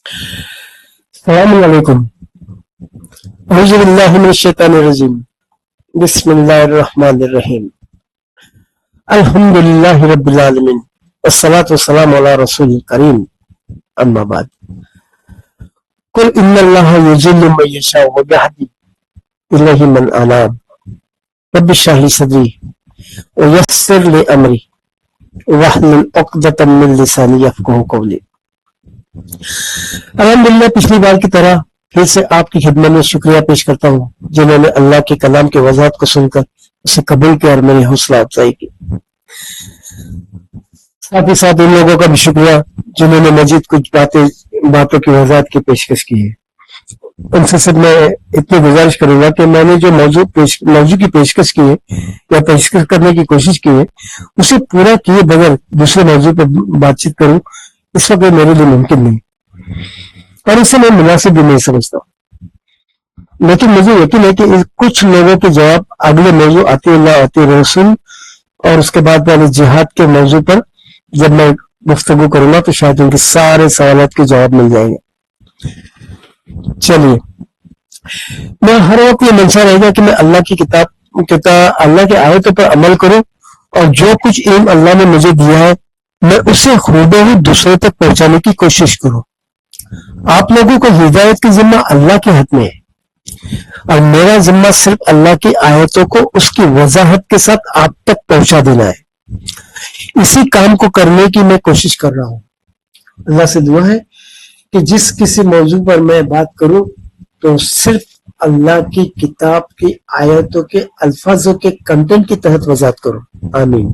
السلام علیکم۔ اعوذ باللہ من الشیطان الرجیم۔ بسم اللہ الرحمن الرحیم۔ الحمد للہ رب العالمین والصلاة والسلام علی رسول کریم، اما بعد۔ قل ان اللہ یضل من یشاء ویہدی الیہ من اناب، رب اشرح لی صدری ویسر لی امری واحلل عقدۃ من لسانی یفقہوا قولی۔ الحمدللہ پچھلی بار کی طرح پھر سے آپ کی خدمت میں شکریہ پیش کرتا ہوں جنہوں نے اللہ کے کلام کی وضاحت کو سن کر اسے قبول کیا اور میری حوصلہ افزائی کی۔ ساتھ ہی ساتھ ان لوگوں کا بھی شکریہ جنہوں نے مزید کچھ باتوں کی وضاحت کی پیشکش کی ہے۔ ان سے سب میں اتنی گزارش کروں گا کہ میں نے جو موضوع کی پیشکش کی ہے یا پیشکش کرنے کی کوشش کی ہے اسے پورا کیے بغیر دوسرے موضوع پر بات چیت کروں، اس وقت میرے لیے ممکن نہیں، اور اسے میں مناسب بھی نہیں سمجھتا ہوں۔ لیکن مجھے یقین ہے کہ کچھ لوگوں کے جواب اگلے موضوع آتی اللہ آتی رسول اور اس کے بعد میں جہاد کے موضوع پر جب میں گفتگو کروں گا تو شاید ان کے سارے سوالات کے جواب مل جائیں گے۔ چلیے، میں ہر وقت یہ منشا رہے گا کہ میں اللہ کی اللہ کے آیتوں پر عمل کروں اور جو کچھ علم اللہ نے مجھے دیا ہے میں اسے ہی دوسروں تک پہنچانے کی کوشش کروں۔ آپ لوگوں کو ہدایت کی ذمہ اللہ کے ہاتھ میں ہے اور میرا ذمہ صرف اللہ کی آیتوں کو اس کی وضاحت کے ساتھ آپ تک پہنچا دینا ہے۔ اسی کام کو کرنے کی میں کوشش کر رہا ہوں۔ اللہ سے دعا ہے کہ جس کسی موضوع پر میں بات کروں تو صرف اللہ کی کتاب کی آیتوں کے الفاظوں کے کنٹینٹ کی تحت وضاحت کروں، آمین۔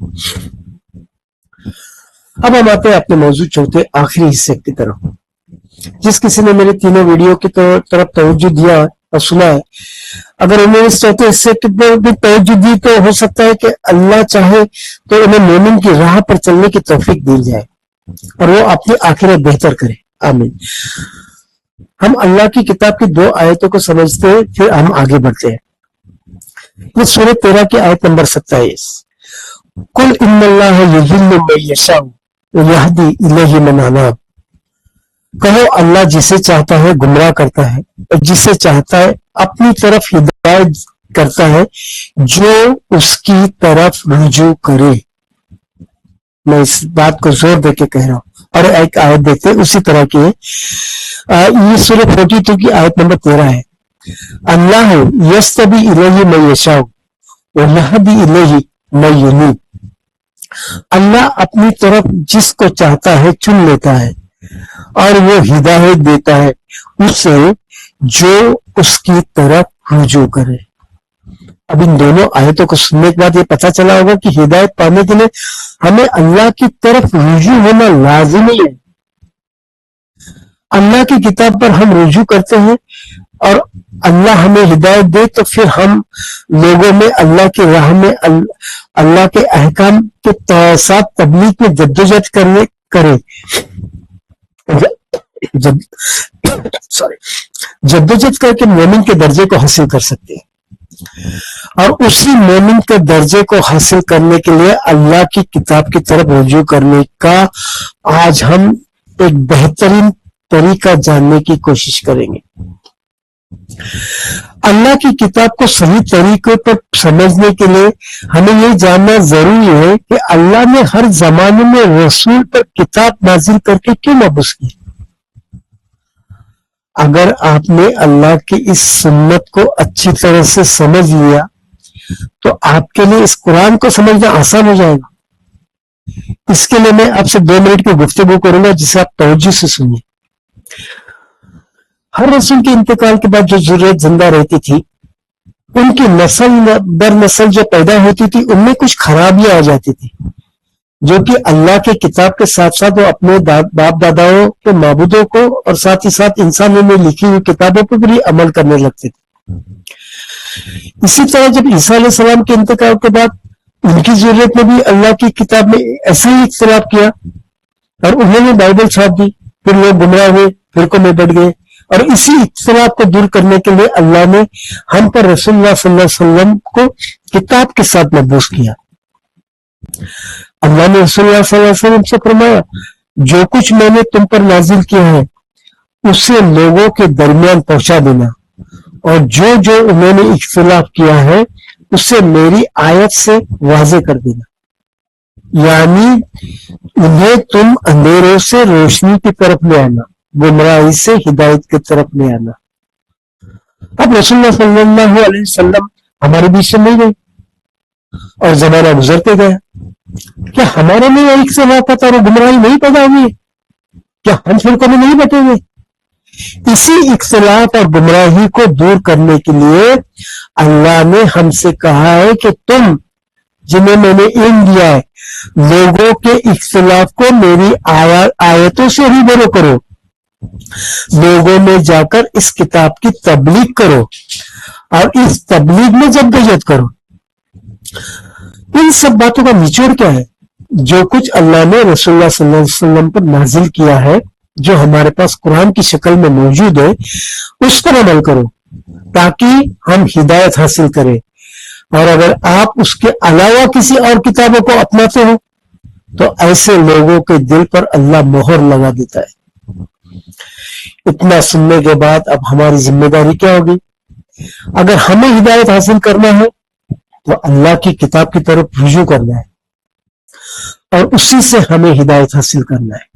اب ہم آتے ہیں اپنے موضوع چوتھے آخری حصے کی طرف۔ جس کسی نے میرے تینوں ویڈیو کی طرف توجہ دیا اور سنا ہے، اگر انہوں نے اس چوتھے حصے کی بھی توجہ دی تو ہو سکتا ہے کہ اللہ چاہے تو انہیں مومن کی راہ پر چلنے کی توفیق دی جائے اور وہ اپنی آخرت بہتر کرے، آمین۔ ہم اللہ کی کتاب کی 2 آیتوں کو سمجھتے ہیں، پھر ہم آگے بڑھتے ہیں۔ یہ سورۃ 13 کی آیت نمبر 27۔ قل ان اللہ یضل من یشاء ویہدی الیہ من اناب، کہو اللہ جسے چاہتا ہے گمراہ کرتا ہے اور جسے چاہتا ہے اپنی طرف ہدایت کرتا ہے، جو اس کی طرف رجوع کرے۔ میں اس بات کو زور دے کے کہہ رہا ہوں، اور ایک آیت دیکھتے اسی طرح کی ہے۔ یہ سورہ 42 کی آیت نمبر 13 ہے۔ اللہ یجتبی الیہ من یشاء ویہدی الیہ من ینیب، اللہ اپنی طرف جس کو چاہتا ہے چن لیتا ہے اور وہ ہدایت دیتا ہے اسے جو اس کی طرف رجوع کرے۔ اب ان دونوں آیتوں کو سننے کے بعد یہ پتہ چلا ہوگا کہ ہدایت پانے کے لیے ہمیں اللہ کی طرف رجوع ہونا لازمی ہے۔ اللہ کی کتاب پر ہم رجوع کرتے ہیں اور اللہ ہمیں ہدایت دے تو پھر ہم لوگوں میں اللہ کی راہ میں اللہ کے احکام کے ساتھ تبلیغ میں جدوجہد کریں جدوجہد کر کے مومن کے درجے کو حاصل کر سکتے ہیں، اور اسی مومن کے درجے کو حاصل کرنے کے لیے اللہ کی کتاب کی طرف رجوع کرنے کا آج ہم ایک بہترین طریقہ جاننے کی کوشش کریں گے۔ اللہ کی کتاب کو صحیح طریقے پر سمجھنے کے لیے ہمیں یہ جاننا ضروری ہے کہ اللہ نے ہر زمانے میں رسول پر کتاب نازل کر کے کیوں مبعوث کی۔ اگر آپ نے اللہ کی اس سنت کو اچھی طرح سے سمجھ لیا تو آپ کے لیے اس قرآن کو سمجھنا آسان ہو جائے گا۔ اس کے لیے میں آپ سے 2 منٹ کی گفتگو کروں گا جسے آپ توجہ سے سنیے۔ ہر رسول کے انتقال کے بعد جو ذریت زندہ رہتی تھی ان کی نسل در نسل جو پیدا ہوتی تھی ان میں کچھ خرابیاں آ جاتی تھی جو کہ اللہ کے کتاب کے ساتھ ساتھ وہ اپنے باپ داداؤں کے معبودوں کو اور ساتھ ہی ساتھ انسانوں نے لکھی ہوئی کتابوں پر بھی عمل کرنے لگتے تھے۔ اسی طرح جب عیسیٰ علیہ السلام کے انتقال کے بعد ان کی ذریت نے بھی اللہ کی کتاب میں ایسے ہی اختلاف کیا اور انہوں نے بائبل چھاپ دی، پھر لوگ گمراہ ہوئے، فرقوں میں بٹ گئے، اور اسی اختلاف کو دور کرنے کے لیے اللہ نے ہم پر رسول اللہ صلی اللہ علیہ وسلم کو کتاب کے ساتھ مبعوث کیا۔ اللہ نے رسول اللہ صلی اللہ علیہ وسلم سے فرمایا جو کچھ میں نے تم پر نازل کیا ہے उसे लोगों के दरमियान पहुंचा देना और जो जो उन्होंने इख्तिलाफ किया है उसे मेरी आयत से वाज़े कर देना। यानी उन्हें तुम अंधेरों से रोशनी की तरफ ले आना, गुमराही से हिदायत की तरफ ले आना। अब रसूलुल्लाह सल्लल्लाहु अलैहि वसल्लम हमारे बीच से नहीं गए और जमाना गुजरते गया। क्या हमारे में एक से वाक़त और गुमराही नहीं पैदा हुई? क्या हम फिरकों में नहीं बटेंगे? इसी इख्तिलाफ और गुमराही को दूर करने के लिए अल्लाह ने हमसे कहा है कि तुम जिन्हें मैंने इल्म दिया है, लोगों के इख्तिलाफ को मेरी आयतों से रूबरू करो, लोगों में जाकर इस किताब की तबलीग करो और इस तबलीग में जद्दोजहद करो। इन सब बातों का निचोड़ क्या है? जो कुछ अल्लाह ने रसूलुल्लाह सल्लल्लाहु अलैहि वसल्लम पर नाजिल किया है, जो हमारे पास कुरान की शक्ल में मौजूद है, उस पर अमल करो ताकि हम हिदायत हासिल करें। और अगर आप उसके अलावा किसी और किताबों को अपनाते हो तो ऐसे लोगों के दिल पर अल्लाह मोहर लगा देता है। इतना सुनने के बाद अब हमारी जिम्मेदारी क्या होगी? अगर हमें हिदायत हासिल करना है तो अल्लाह की किताब की तरफ रुजू करना है और उसी से हमें हिदायत हासिल करना है।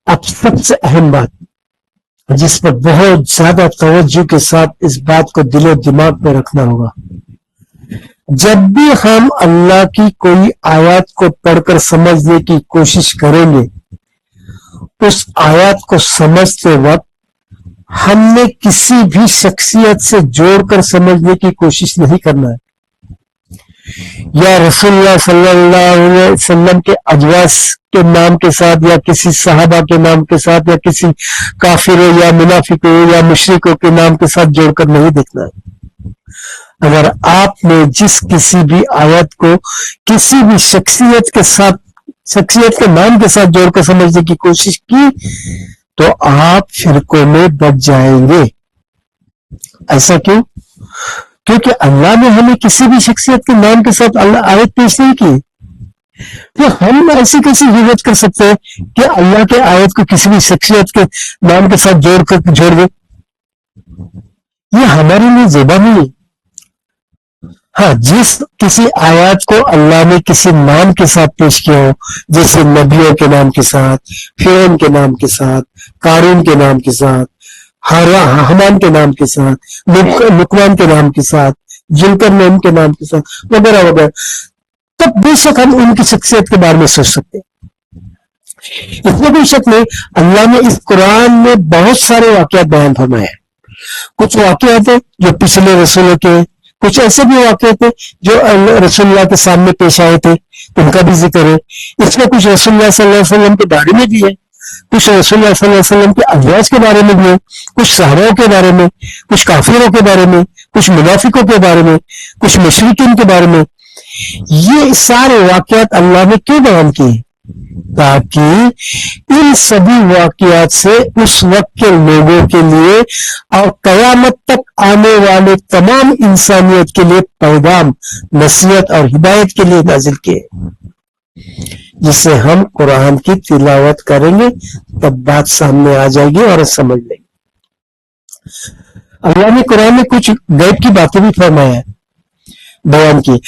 अब सबसे अहम बात जिस पर बहुत ज्यादा तवज्जो के साथ इस बात को दिलो दिमाग में रखना होगा, जब भी हम अल्लाह की कोई आयत को पढ़कर समझने की कोशिश करेंगे, उस आयत को समझते वक्त हमने किसी भी शख्सियत से जोड़कर समझने की कोशिश नहीं करना है या रसूलुल्लाह सल्लल्लाहु अलैहि वसल्लम के अजवास के नाम के साथ या किसी सहाबा के नाम के साथ या किसी काफिरों या मुनाफिकों या मुशरिकों के नाम के साथ जोड़कर नहीं देखना है। अगर आपने जिस किसी भी आयत को किसी भी शख्सियत के नाम के साथ जोड़कर समझने की कोशिश की तो आप फिरकों में बच जाएंगे। ऐसा क्यों? क्योंकि अल्लाह ने हमें किसी भी शख्सियत के नाम के साथ आयत पेश नहीं की। तो हम ऐसी कैसी हिम्मत कर सकते हैं कि अल्लाह के आयत को किसी भी शख्सियत के नाम के साथ जोड़ दे? ये हमारे लिए ज़ेबा नहीं है। हाँ, जिस किसी आयत को अल्लाह ने किसी नाम के साथ पेश किया हो, जैसे नबियों के नाम के साथ, फिरौन के नाम के साथ, कारून के नाम के साथ, हामान के नाम के साथ, लुकमान के नाम के साथ, जुल्करनैन के नाम के साथ वगैरह वगैरह, तब बेशक हम उनकी शख्सियत के बारे में सोच सकते हैं। इसमें कोई शक नहीं, अल्लाह ने इस कुरान में बहुत सारे वाक़यात बयान फरमाए हैं। कुछ वाक़यात हैं जो पिछले रसूलों के, कुछ ऐसे भी वाक़यात हैं जो रसूलुल्लाह के सामने पेश आए थे, उनका भी जिक्र है। इसमें कुछ रसूलुल्लाह सल्लल्लाहु अलैहि वसल्लम के बारे में भी है, कुछ रसूलुल्लाह सल्लल्लाहु अलैहि वसल्लम के अज़वाज के बारे में भी है, कुछ सहाबाओं के बारे में, कुछ काफिरों के बारे में, कुछ मुनाफिकों के बारे में, कुछ मुशरिकीन के बारे में। ये सारे वाक़यात अल्लाह ने क्यों बयान किए? ताकि इन सभी वाक़यात से उस वक्त के लोगों के लिए और कयामत तक आने वाले तमाम इंसानियत के लिए पैगाम, नसीहत और हिदायत के लिए नाजिल किए, जिसे हम कुरान की तिलावत करेंगे तब बात सामने आ जाएगी और समझ लेंगे। अल्लाह ने कुरान में कुछ गैब की बातें भी फरमाया है, बयान की।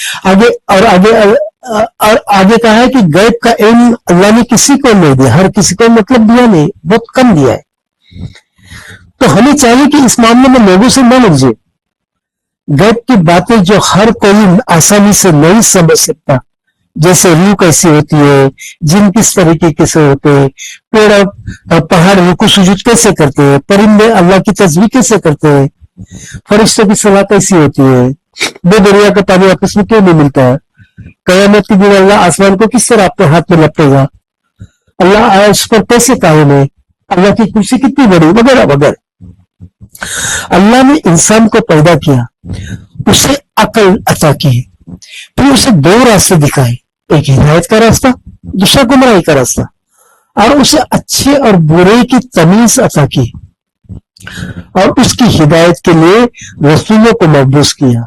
आगे कहा है कि गैब का इल्म अल्लाह ने किसी को नहीं दिया, हर किसी को मतलब दिया नहीं, बहुत कम दिया है। तो हमें चाहिए कि इस मामले में लोगों से न लगे। गैब की बातें जो हर कोई आसानी से नहीं समझ सकता, जैसे रूह कैसी होती है, जिन किस तरीके से होते हैं, पेड़ पहाड़ रुकू सुजूद कैसे करते हैं, परिंदे अल्लाह की तस्बीह कैसे करते हैं, फरिश्तों की सलाह कैसी होती है, दो दरिया का पानी आपस में क्यों नहीं मिलता है, कयामत के दिन अल्लाह आसमान को किस तरह अपने हाथ में लपेटेगा, अल्लाह आयश पर कैसे कायम है, अल्लाह की कुर्सी कितनी बड़ी, वगैरह वगैरह। अल्लाह ने इंसान को पैदा किया, उसे अकल अता की, फिर उसे दो रास्ते दिखाए, एक हिदायत का रास्ता, दूसरा गुमराही का रास्ता, और उसे अच्छे और बुरे की तमीज अता की और उसकी हिदायत के लिए रसूलों को मबूस किया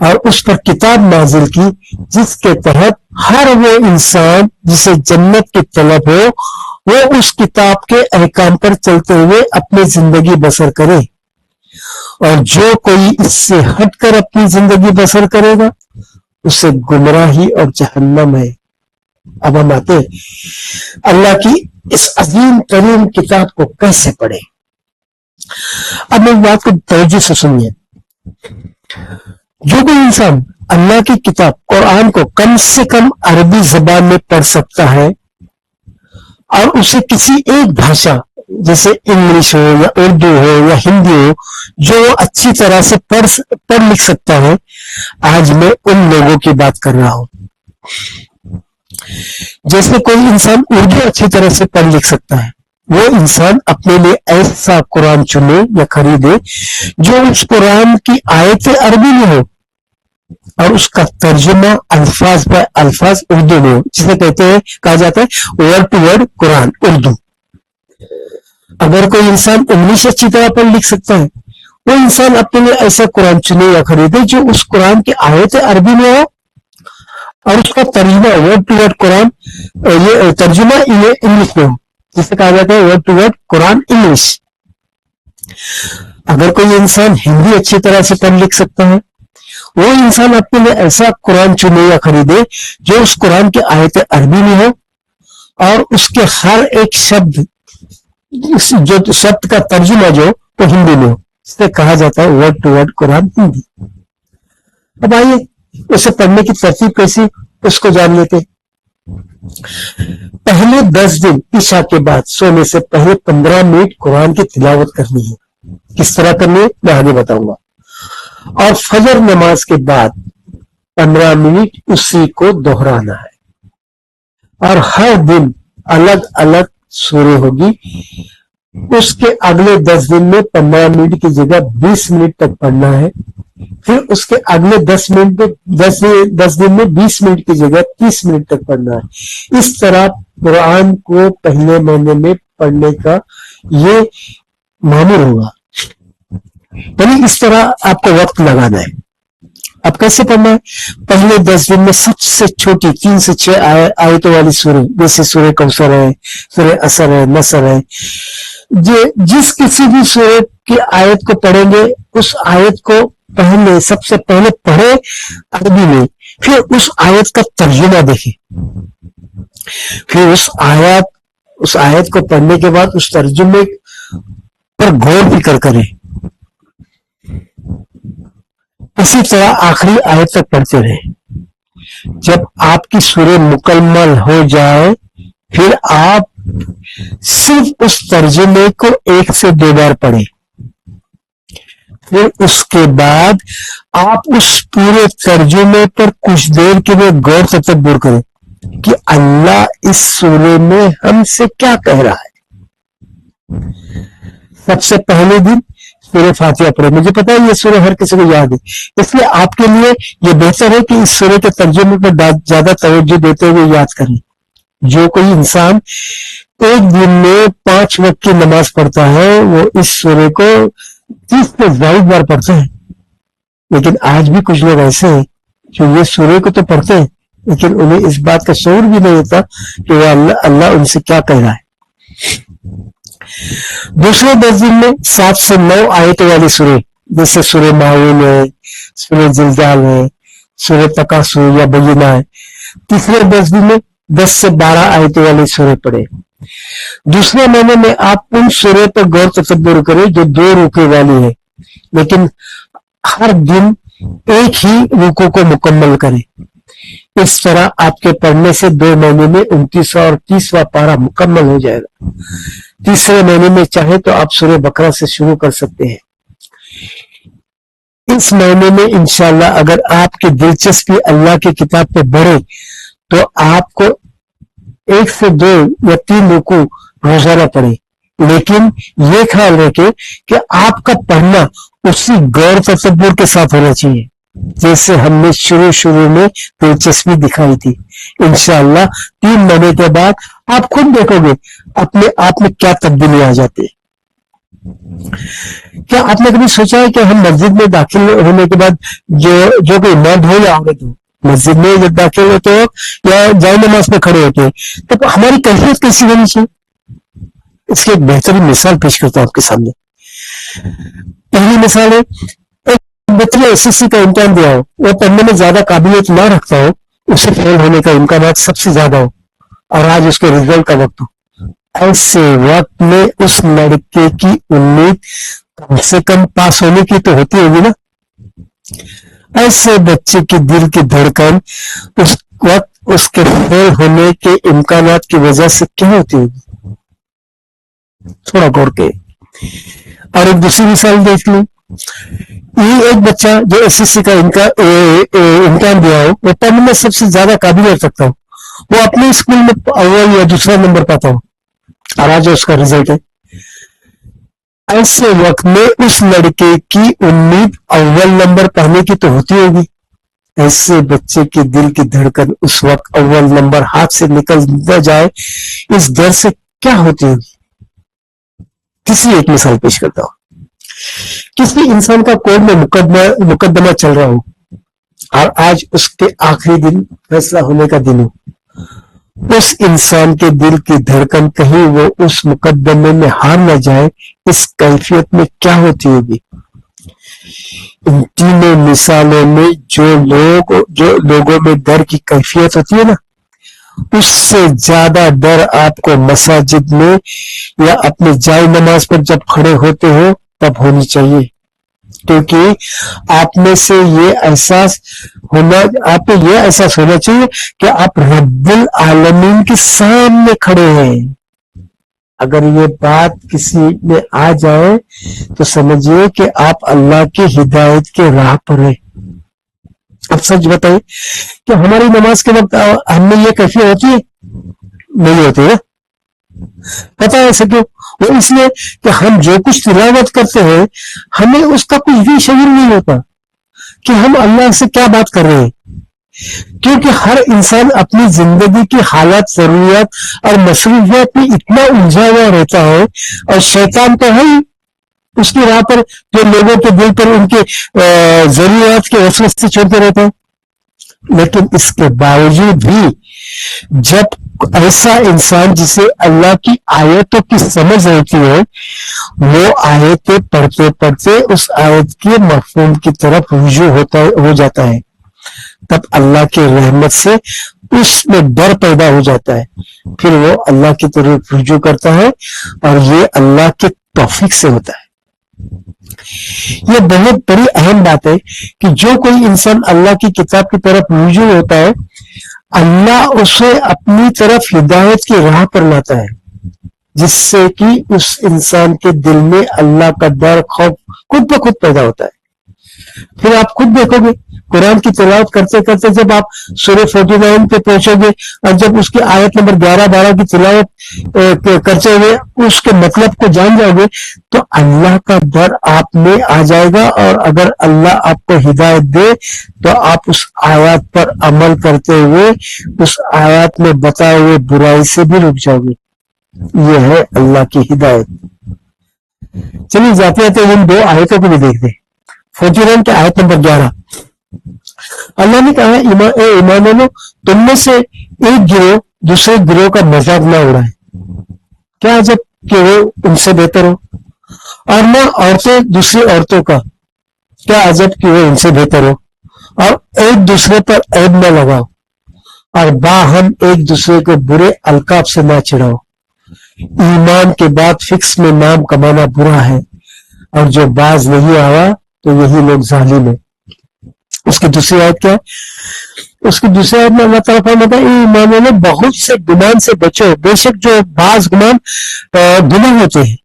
और उस पर किताब नाजिल की, जिसके तहत हर वो इंसान जिसे जन्नत की तलब हो وہ उस किताब के अहकाम पर चलते हुए अपनी जिंदगी बसर करे, और जो कोई इससे हटकर अपनी जिंदगी बसर करेगा उसे गुमराही और जहन्नम है। अब हम आते अल्लाह की इस अजीम तरीन किताब को कैसे पढ़े। अब मैं बात को तवज्जो से सुनिए। जो कोई इंसान अल्लाह की किताब कुरान को कम से कम अरबी जबान में पढ़ सकता है और उसे किसी एक भाषा जैसे इंग्लिश हो या उर्दू हो या हिंदी हो जो वो अच्छी तरह से पढ़ लिख सकता है, आज मैं उन लोगों की बात कर रहा हूं। जैसे कोई इंसान उर्दू अच्छी तरह से पढ़ लिख सकता है, वो इंसान अपने लिए ऐसा कुरान चुने या खरीदे जो उस कुरान की आयतें अरबी में हो और उसका तर्जुमा अल्फाज बाय अल्फाज उर्दू में हो, जिसे कहते हैं, कहा जाता है word to word Quran Urdu. अगर कोई इंसान इंग्लिश अच्छी तरह पढ़ लिख सकता है, वो इंसान अपने लिए ऐसा कुरान चुने या खरीदे जो उस कुरान की आयतें अरबी में हो और उसका तर्जुमा वर्ड टू वर्ड कुरान, ये तर्जुमा ये इंग्लिश में हो, जिसे कहा जाता है word to word Quran English. अगर कोई इंसान हिंदी अच्छी तरह से पढ़ लिख सकता है, वो इंसान अपने लिए ऐसा कुरान चुने या खरीदे जो उस कुरान की आयतें अरबी में हो और उसके हर एक शब्द, जो शब्द का तर्जुमा जो वो हिंदी में हो, इसे कहा जाता है word to word Quran Hindi. अब आइए उसे पढ़ने की तरतीब कैसी, उसको जान लेते। पहले 10 दिन ईशा के बाद सोने से पहले 15 मिनट कुरान की तिलावत करनी है। किस तरह करनी है मैं आगे बताऊंगा। और फजर नमाज के बाद 15 मिनट उसी को दोहराना है और हर दिन अलग अलग सूरह होगी। उसके अगले 10 दिन में 15 मिनट की जगह 20 मिनट तक पढ़ना है। फिर उसके अगले 10 दिन में 20 मिनट की जगह 30 मिनट तक पढ़ना है। इस तरह कुरान को पहले महीने में पढ़ने का ये मामूल होगा, यानी इस तरह आपको वक्त लगाना है। अब कैसे पढ़ना है? पहले 10 दिन में सबसे छोटी 3 से 6 आयतों वाली सूरह, जैसे सूरह कौसर है, सूरह असर है, नसर है, जिस किसी भी सूरह की आयत को पढ़ेंगे उस आयत को पहले सबसे पहले पढ़े अरबी में, फिर उस आयत का तर्जुमा देखें, फिर उस आयत को पढ़ने के बाद उस तर्जुमे पर गौर फिक्र करें। इसी तरह आखिरी आयत तक पढ़ते रहे। जब आपकी सूरह मुकम्मल हो जाए फिर आप सिर्फ उस तर्जुमे को 1 से 2 बार पढ़ें। फिर उसके बाद आप उस पूरे तर्जुमे पर कुछ देर के लिए गौर तदब्बुर करें कि अल्लाह इस सूरह में हमसे क्या कह रहा है। सबसे पहले दिन सूरह फातिहा पढ़े। मुझे पता है ये सूरह हर किसी को याद है, इसलिए आपके लिए ये बेहतर है कि इस सूरह के तर्जुमे पर ज्यादा तवज्जो देते हुए याद करें। जो कोई इंसान एक दिन में 5 वक्त की नमाज पढ़ता है वो इस सूरह को 30 से ज्यादा बार पढ़ते हैं। लेकिन आज भी कुछ लोग ऐसे हैं जो ये सूरह को तो पढ़ते हैं लेकिन उन्हें इस बात का शऊर भी नहीं होता कि वह अल्लाह उनसे क्या कह रहा है। दूसरे 10 दिन में 7 से 9 आयतों वाली सूरह, जैसे सूरह माऊन है, सूरह जिलजाल है, सूरह तकासुर या बय्यिना है। तीसरे 10 दिन में 10 से 12 आयतों वाली सूरह पढ़े। दूसरे महीने में आप उन सूरह पर गौर तदब्बुर करें जो 2 रुकू वाली है, लेकिन हर दिन एक ही रुकू को मुकम्मल करें। इस तरह आपके पढ़ने से 2 महीने में 29वां और 30वां पारा मुकम्मल हो जाएगा। तीसरे महीने में चाहे तो आप सूरह बकरा से शुरू कर सकते हैं। इस महीने में इंशाअल्लाह अगर आपकी दिलचस्पी अल्लाह की किताब पे बढ़े तो आपको 1 से 2 या 3 रुकू रोजाना पढ़े, लेकिन ये ख्याल रखें कि आपका पढ़ना उसी गौर तदब्बुर के साथ होना चाहिए जैसे हमने शुरू में दिलचस्पी दिखाई थी। इंशाअल्लाह 3 महीने के बाद आप खुद देखोगे अपने आप में क्या तब्दीली आ जाती है। क्या आपने कभी सोचा है कि हम मस्जिद में दाखिल होने के बाद जो कोई मर्द हो या औरत हो, मस्जिद में जब दाखिल होते हो या जाए नमाज में खड़े होते हैं तो हमारी कैफियत कैसी होनी चाहिए? اس کی ایک بہترین مثال پیش کرتا ہوں آپ کے سامنے. پہلی مثال ہے، ایک بچے نے ایس ایس سی کا امتحان دیا ہو، وہ پڑھنے میں زیادہ قابلیت نہ رکھتا ہو، اسے فیل ہونے کا امکانات سب سے زیادہ ہو، اور آج اس کے رزلٹ کا وقت ہو. ایسے وقت میں اس لڑکے کی امید کم سے کم پاس ہونے کی تو ہوتی ہوگی نا. ایسے بچے کے دل کی دھڑکن اس وقت اس کے فیل ہونے کے امکانات کی وجہ سے کیا ہوتی ہوگی؟ تھوڑا غور کے. اور ایک دوسری مثال دیکھ لیں. یہ ایک بچہ جو ایس ایس سی کا امتحان دیا ہو، وہ پڑھنے میں سب سے زیادہ قابلیت رکھتا ہو، وہ اپنے اسکول میں اول یا دوسرا نمبر پاتا ہو، اور آج اس کا رزلٹ ہے. ایسے وقت میں اس لڑکے کی امید اول نمبر پانے کی تو ہوتی ہوگی. ایسے بچے کے دل کی دھڑکن اس وقت اول نمبر ہاتھ سے نکل نہ جائے اس ڈر سے کیا ہوتی ہوگی؟ کسی ایک مثال پیش کرتا ہوں. کسی انسان کا کورٹ میں مقدمہ چل رہا ہو، اور آج اس کے آخری دن فیصلہ ہونے کا دن ہو. اس انسان کے دل کی دھڑکن کہیں وہ اس مقدمے میں ہار نہ جائے، اس کیفیت میں کیا ہوتی ہوگی؟ ان تینوں مثالوں میں جو لوگوں میں ڈر کی کیفیت ہوتی ہے نا، اس سے زیادہ ڈر آپ کو مساجد میں یا اپنے جائے نماز پر جب کھڑے ہوتے ہو تب ہونی چاہیے. کیونکہ آپ میں سے یہ احساس ہونا چاہیے کہ آپ رب العالمین کے سامنے کھڑے ہیں. اگر یہ بات کسی میں آ جائے تو سمجھیے کہ آپ اللہ کی ہدایت کے راہ پر ہیں. اب سچ بتائیے کہ ہماری نماز کے وقت ہم میں یہ کیفیت ہوتی ہے؟ نہیں ہوتی ہے. پتا ہے ایسا کیوں؟ وہ اس لیے کہ ہم جو کچھ تلاوت کرتے ہیں ہمیں اس کا کچھ بھی شعور نہیں ہوتا کہ ہم اللہ سے کیا بات کر رہے ہیں. کیونکہ ہر انسان اپنی زندگی کی حالات، ضروریات اور مصروفیات میں اتنا الجھا ہوا رہتا ہے، اور شیطان تو ہے ہی اس کی راہ پر جو لوگوں کے دل پر ان کے ضروریات کے وسوسے چھوڑتے رہتے ہیں. لیکن اس کے باوجود بھی جب ایسا انسان جسے اللہ کی آیتوں کی سمجھ ہوتی ہے، وہ آیتیں پڑھتے پڑھتے اس آیت کے مفہوم کی طرف رجوع ہو جاتا ہے، تب اللہ کی رحمت سے اس میں ڈر پیدا ہو جاتا ہے. پھر وہ اللہ کی طرف رجوع کرتا ہے، اور یہ اللہ کے توفیق سے ہوتا ہے. یہ بہت بڑی اہم بات ہے کہ جو کوئی انسان اللہ کی کتاب کی طرف رجوع ہوتا ہے، اللہ اسے اپنی طرف ہدایت کی راہ پر لاتا ہے، جس سے کہ اس انسان کے دل میں اللہ کا ڈر، خوف خود بخود پیدا ہوتا ہے. پھر آپ خود دیکھو گے قرآن کی تلاوت کرتے کرتے جب آپ سورہ 49 پہ پہنچو گے، اور جب اس کی آیت نمبر 11-12 کی تلاوت کرتے ہوئے اس کے مطلب کو جان جاؤ گے تو اللہ کا ڈر آپ میں آ جائے گا. اور اگر اللہ آپ کو ہدایت دے تو آپ اس آیات پر عمل کرتے ہوئے اس آیات میں بتائے ہوئے برائی سے بھی رک جاؤ گے. یہ ہے اللہ کی ہدایت. چلیے جاتے جاتے ان دو آیتوں کو بھی دیکھ دیں. 49 کے آیت نمبر 11 اللہ نے کہا، اے ایمان والو، تم میں سے ایک گروہ دوسرے گروہ کا مذاق نہ اڑائے. کیا عجب کہ وہ ان سے بہتر ہو، اور نہ عورتیں دوسری عورتوں کا، کیا عجب کہ وہ ان سے بہتر ہو. اور ایک دوسرے پر عیب نہ لگاؤ، اور باہم ایک دوسرے کو برے القاب سے نہ چڑھاؤ. ایمان کے بعد فکس میں نام کمانا برا ہے، اور جو باز نہیں آیا تو یہی لوگ ظالم ہیں. اس کی دوسری آیت کیا ہے؟ اس کی دوسری آیت میں اللہ تعالیٰ فرماتا ہے، ایمان والو بہت سے گمان سے بچو، بے شک جو بعض گمان گناہ ہوتے ہیں،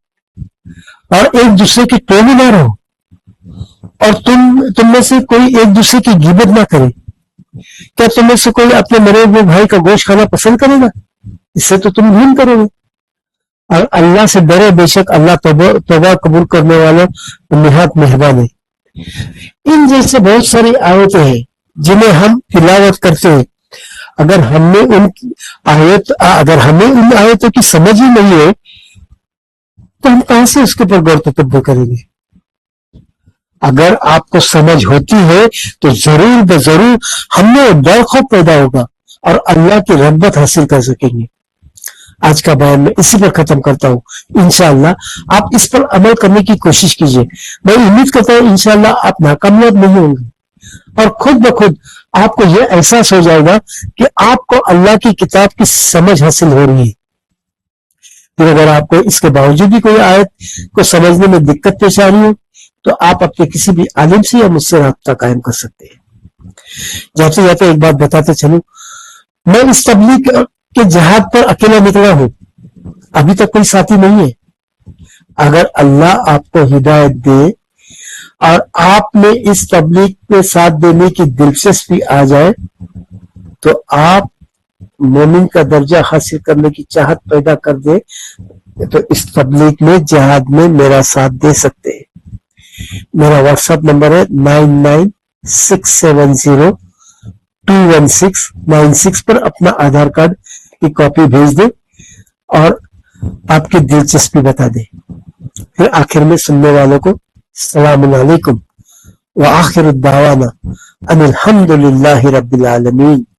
اور ایک دوسرے کی ٹولی نہ رہو، اور تم میں سے کوئی ایک دوسرے کی غیبت نہ کرے. کیا تم میں سے کوئی اپنے مرے ہوئے بھائی کا گوشت کھانا پسند کرے گا؟ اس سے تو تم گھن کرو گے. اور اللہ سے ڈرو، بے شک اللہ توبہ قبول کرنے والوں نہایت مہربان ہے. ان جیسے بہت ساری آیتیں ہیں جنہیں ہم تلاوت کرتے ہیں. اگر ہمیں ان آیتوں کی سمجھ ہی نہیں ہے تو ہم کہاں سے اس کے اوپر غور تدبر کریں گے؟ اگر آپ کو سمجھ ہوتی ہے تو ضرور بضرور ہم میں ڈر خوف پیدا ہوگا اور اللہ کی رغبت حاصل کر سکیں گے. आज का बयान मैं इसी पर खत्म करता हूँ। इंशाअल्लाह आप इस पर अमल करने की कोशिश कीजिए। मैं उम्मीद करता हूँ इंशाअल्लाह आप नाकामयाब नहीं होंगे और खुद ब खुद आपको यह एहसास हो जाएगा कि आपको अल्लाह की किताब की समझ हासिल हो रही है। फिर अगर आपको इसके बावजूद भी कोई आयत को समझने में दिक्कत पेश आ रही हो तो आप अपने किसी भी आलिम से या मुझसे राब्ता कायम कर सकते हैं। जाते जाते एक बात बताते चलूं, मैं इस तबलीग के जहाद पर अकेला निकला हूं, अभी तक कोई साथी नहीं है। अगर अल्लाह आपको हिदायत दे और आप में इस तबलीग में साथ देने की दिलचस्पी आ जाए तो आप मोमिन का दर्जा हासिल करने की चाहत पैदा कर दे तो इस तबलीग में जहाद में मेरा साथ दे सकते हैं। मेरा व्हाट्सएप नंबर है 9967021696 पर अपना आधार कार्ड की कॉपी भेज दे और आपकी दिलचस्पी बता दे। फिर आखिर में सुनने वालों को सलाम अलैकुम व आखिर दावाना अनिल हम्दुलिल्लाहि रब्बिल आलमीन।